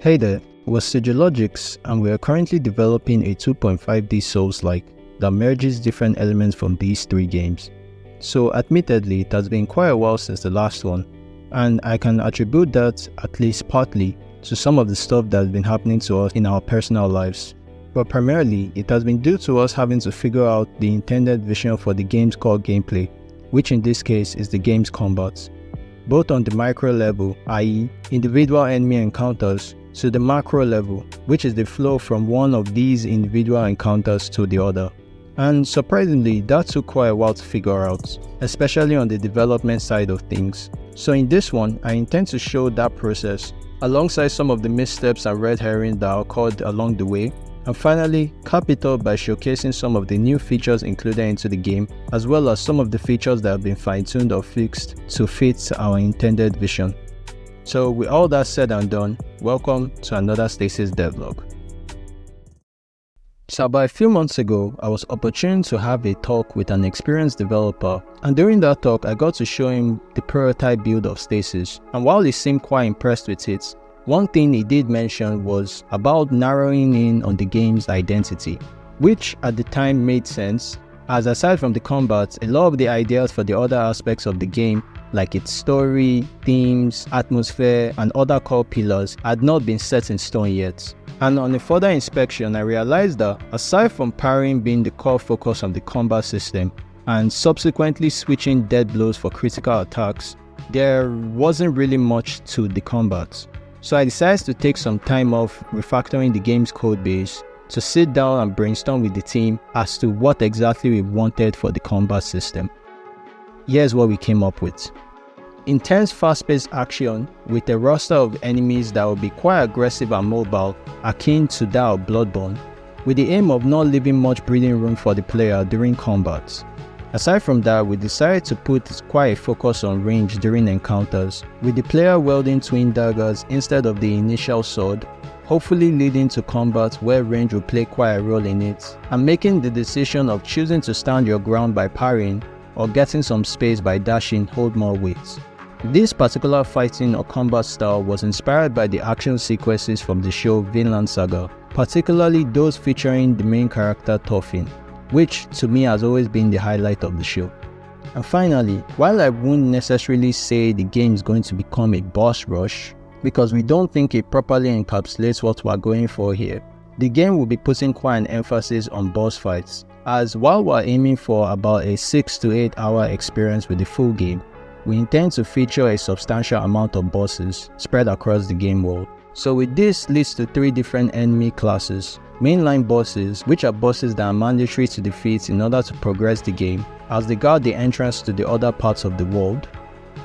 Hey there, we're Sigilogix and we are currently developing a 2.5D Souls-like that merges different elements from these three games. So admittedly, it has been quite a while since the last one, and I can attribute that, at least partly, to some of the stuff that has been happening to us in our personal lives. But primarily, it has been due to us having to figure out the intended vision for the game's core gameplay, which in this case is the game's combat, both on the micro level, i.e. individual enemy encounters, to the macro level, which is the flow from one of these individual encounters to the other. And surprisingly, that took quite a while to figure out, especially on the development side of things. So in this one, I intend to show that process, alongside some of the missteps and red herrings that occurred along the way, and finally cap it up by showcasing some of the new features included into the game, as well as some of the features that have been fine-tuned or fixed to fit our intended vision. So with all that said and done, welcome to another Stasis Devlog. So about a few months ago, I was opportune to have a talk with an experienced developer, and during that talk I got to show him the prototype build of Stasis, and while he seemed quite impressed with it, one thing he did mention was about narrowing in on the game's identity, which at the time made sense, as aside from the combat, a lot of the ideas for the other aspects of the game, like its story, themes, atmosphere, and other core pillars, had not been set in stone yet. And on a further inspection, I realized that aside from parrying being the core focus of the combat system, and subsequently switching dead blows for critical attacks, there wasn't really much to the combat. So I decided to take some time off refactoring the game's codebase to sit down and brainstorm with the team as to what exactly we wanted for the combat system. Here's what we came up with. Intense fast-paced action with a roster of enemies that will be quite aggressive and mobile, akin to that of Bloodborne, with the aim of not leaving much breathing room for the player during combat. Aside from that, we decided to put quite a focus on range during encounters, with the player wielding twin daggers instead of the initial sword, hopefully leading to combat where range will play quite a role in it, and making the decision of choosing to stand your ground by parrying or getting some space by dashing hold more weight. This particular fighting or combat style was inspired by the action sequences from the show Vinland Saga, particularly those featuring the main character Thorfinn, which to me has always been the highlight of the show. And finally, while I wouldn't necessarily say the game is going to become a boss rush, because we don't think it properly encapsulates what we're going for here, the game will be putting quite an emphasis on boss fights, as while we're aiming for about a 6 to 8 hour experience with the full game, we intend to feature a substantial amount of bosses spread across the game world. So with this leads to 3 different enemy classes. Mainline bosses, which are bosses that are mandatory to defeat in order to progress the game, as they guard the entrance to the other parts of the world.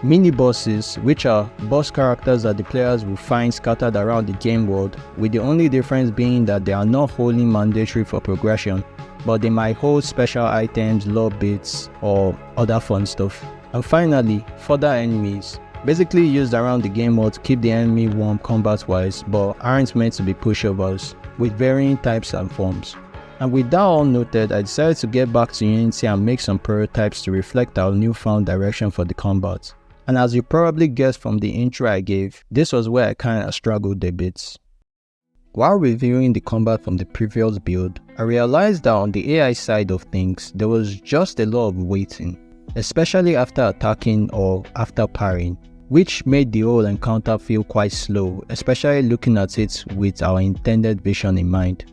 Mini bosses, which are boss characters that the players will find scattered around the game world, with the only difference being that they are not wholly mandatory for progression, but they might hold special items, lore bits, or other fun stuff. And finally, further enemies, basically used around the game world to keep the enemy warm combat-wise, but aren't meant to be pushovers, with varying types and forms. And with that all noted, I decided to get back to Unity and make some prototypes to reflect our newfound direction for the combat. And as you probably guessed from the intro I gave, this was where I kinda struggled a bit. While reviewing the combat from the previous build, I realized that on the AI side of things, there was just a lot of waiting, especially after attacking or after parrying, which made the whole encounter feel quite slow, especially looking at it with our intended vision in mind.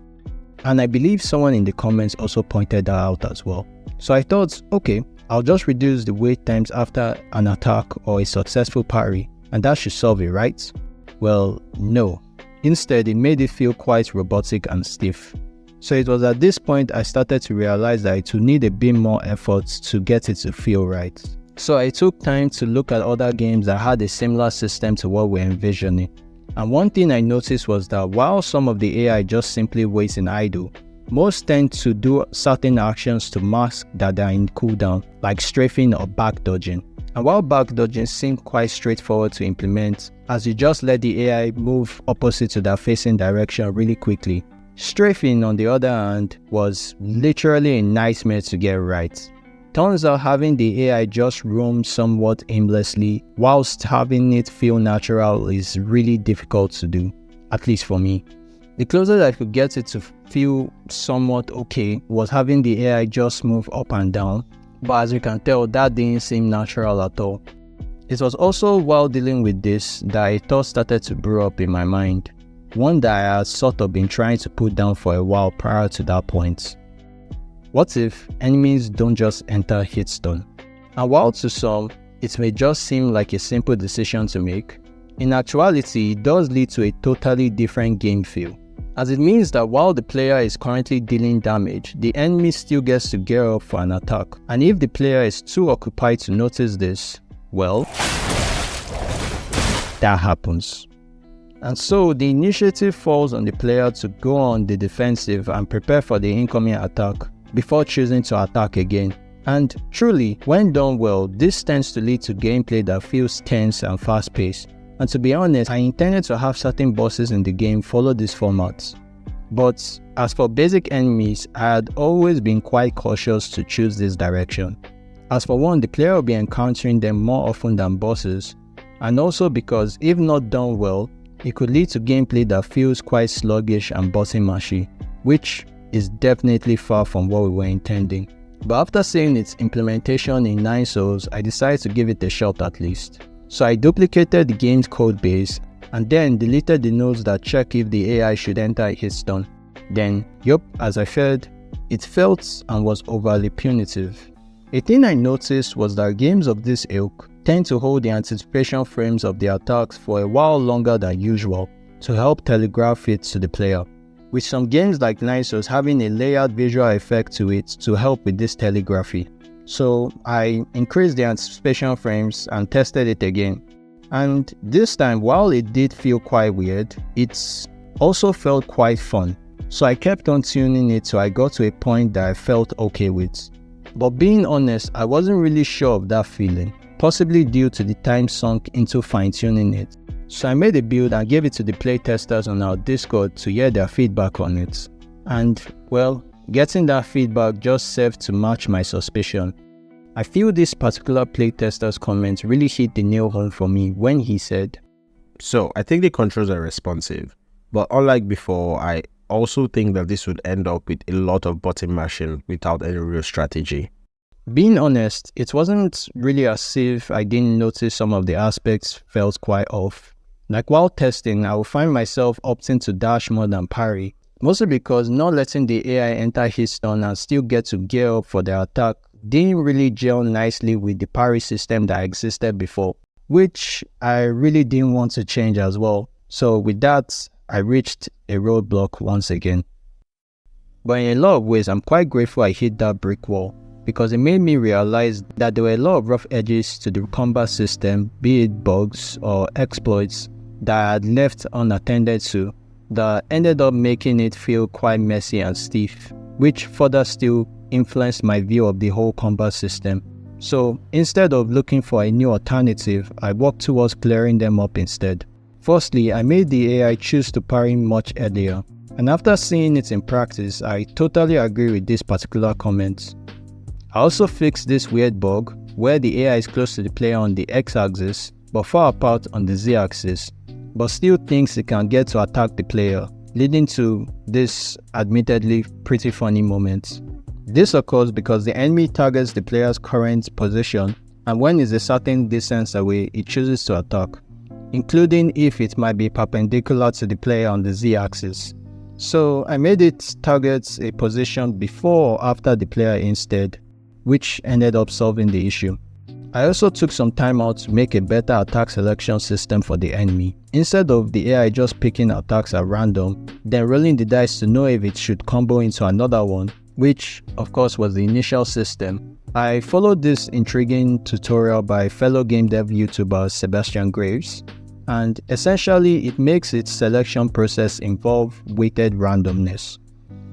And I believe someone in the comments also pointed that out as well. So I thought, okay, I'll just reduce the wait times after an attack or a successful parry, and that should solve it, right? Well, no. Instead, it made it feel quite robotic and stiff. So it was at this point I started to realize that it would need a bit more effort to get it to feel right. So I took time to look at other games that had a similar system to what we're envisioning. And one thing I noticed was that while some of the AI just simply waits in idle, most tend to do certain actions to mask that they're in cooldown, like strafing or back dodging. And while back dodging seemed quite straightforward to implement, as you just let the AI move opposite to their facing direction really quickly, strafing on the other hand was literally a nightmare to get right. Turns out having the AI just roam somewhat aimlessly whilst having it feel natural is really difficult to do. at least for me. The closest I could get it to feel somewhat okay was having the AI just move up and down, but as you can tell, that didn't seem natural at all. It was also while dealing with this that a thought started to brew up in my mind, one that I had sort of been trying to put down for a while prior to that point. What if enemies don't just enter hitstone? And while to some, it may just seem like a simple decision to make, in actuality it does lead to a totally different game feel, as it means that while the player is currently dealing damage, the enemy still gets to gear up for an attack, and if the player is too occupied to notice this, well, that happens. And so the initiative falls on the player to go on the defensive and prepare for the incoming attack before choosing to attack again. And truly, when done well, this tends to lead to gameplay that feels tense and fast-paced. And to be honest, I intended to have certain bosses in the game follow this format. But as for basic enemies, I had always been quite cautious to choose this direction. As for one, the player will be encountering them more often than bosses, and also because if not done well, it could lead to gameplay that feels quite sluggish and button mashy, which is definitely far from what we were intending. But after seeing its implementation in 9 Souls, I decided to give it a shot at least. So I duplicated the game's code base and then deleted the nodes that check if the AI should enter a hitstone. Then, as I feared, it felt and was overly punitive. A thing I noticed was that games of this ilk tend to hold the anticipation frames of the attacks for a while longer than usual to help telegraph it to the player, with some games like 9 Souls having a layered visual effect to it to help with this telegraphy. So I increased the anticipation frames and tested it again. And this time, while it did feel quite weird, it also felt quite fun. So I kept on tuning it till I got to a point that I felt okay with. But being honest, I wasn't really sure of that feeling, possibly due to the time sunk into fine-tuning it. So I made a build and gave it to the playtesters on our Discord to hear their feedback on it. And, well, getting that feedback just served to match my suspicion. I feel this particular playtester's comment really hit the nail home for me when he said, "So, I think the controls are responsive, but unlike before, I also think that this would end up with a lot of button mashing without any real strategy." Being honest, it wasn't really as if I didn't notice some of the aspects felt quite off. Like while testing, I would find myself opting to dash more than parry, mostly because not letting the AI enter hitstone and still get to gear up for their attack didn't really gel nicely with the parry system that existed before, which I really didn't want to change as well. So with that, I reached a roadblock once again. But in a lot of ways, I'm quite grateful I hit that brick wall, because it made me realize that there were a lot of rough edges to the combat system, be it bugs or exploits that I had left unattended to, that ended up making it feel quite messy and stiff, which further still influenced my view of the whole combat system. So instead of looking for a new alternative, I worked towards clearing them up instead. Firstly, I made the AI choose to parry much earlier, and after seeing it in practice, I totally agree with this particular comment. I also fixed this weird bug where the AI is close to the player on the x-axis but far apart on the z-axis, but still thinks it can get to attack the player, leading to this admittedly pretty funny moment. This occurs because the enemy targets the player's current position, and when it's a certain distance away, it chooses to attack, including if it might be perpendicular to the player on the z-axis. So I made it target a position before or after the player instead, which ended up solving the issue. I also took some time out to make a better attack selection system for the enemy. Instead of the AI just picking attacks at random, then rolling the dice to know if it should combo into another one, which of course was the initial system, I followed this intriguing tutorial by fellow game dev YouTuber Sebastian Graves, and essentially it makes its selection process involve weighted randomness,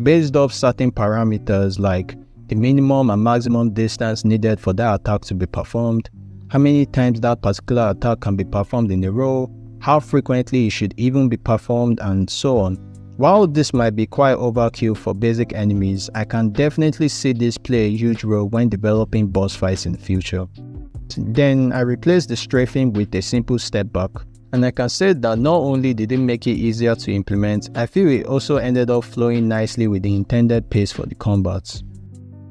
based off certain parameters like the minimum and maximum distance needed for that attack to be performed, how many times that particular attack can be performed in a row, how frequently it should even be performed, and so on. While this might be quite overkill for basic enemies, I can definitely see this play a huge role when developing boss fights in the future. Then I replaced the strafing with a simple step back, And I can say that not only did it make it easier to implement, I feel it also ended up flowing nicely with the intended pace for the combats.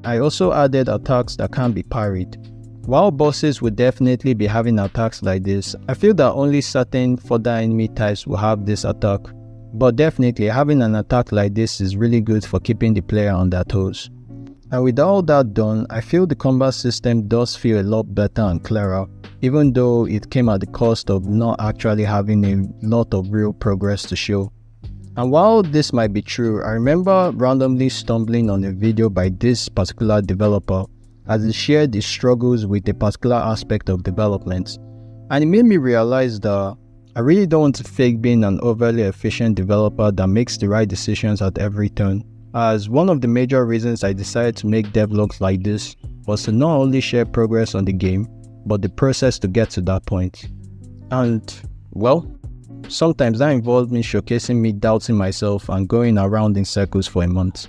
I also added attacks that can't be parried. While bosses would definitely be having attacks like this, I feel that only certain further enemy types will have this attack. But definitely having an attack like this is really good for keeping the player on their toes. And with all that done, I feel the combat system does feel a lot better and clearer, even though it came at the cost of not actually having a lot of real progress to show. And while this might be true, I remember randomly stumbling on a video by this particular developer as he shared his struggles with a particular aspect of development. And it made me realize that I really don't want to fake being an overly efficient developer that makes the right decisions at every turn, as one of the major reasons I decided to make devlogs like this was to not only share progress on the game, but the process to get to that point. And, well, sometimes that involved me showcasing me doubting myself and going around in circles for a month.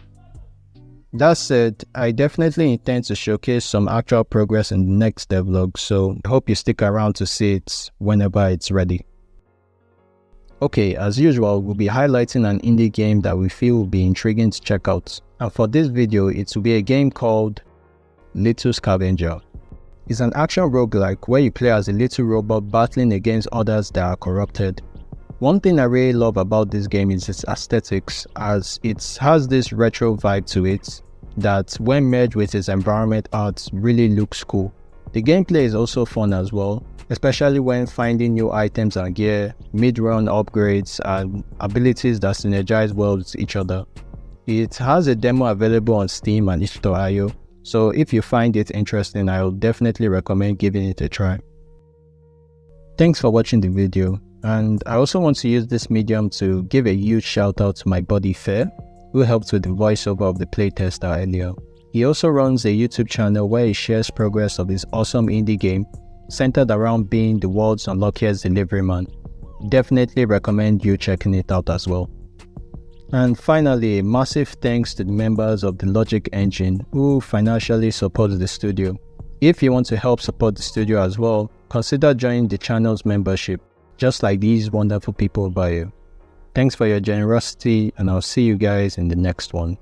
That said, I definitely intend to showcase some actual progress in the next devlog, so I hope you stick around to see it whenever it's ready. Okay, as usual, we'll be highlighting an indie game that we feel will be intriguing to check out. And for this video, it will be a game called Little Scavenger. It's an action roguelike where you play as a little robot battling against others that are corrupted. One thing I really love about this game is its aesthetics, as it has this retro vibe to it that when merged with its environment art really looks cool. The gameplay is also fun as well, especially when finding new items and gear, mid-run upgrades and abilities that synergize well with each other. It has a demo available on Steam and itch.io, so if you find it interesting, I would definitely recommend giving it a try. Thanks for watching the video. And I also want to use this medium to give a huge shout out to my buddy Fair, who helped with the voiceover of the playtester earlier. He also runs a YouTube channel where he shares progress of his awesome indie game centered around being the world's unluckiest delivery man. Definitely recommend you checking it out as well. And finally, a massive thanks to the members of the Logic Engine who financially support the studio. If you want to help support the studio as well, consider joining the channel's membership, just like these wonderful people by you. Thanks for your generosity, and I'll see you guys in the next one.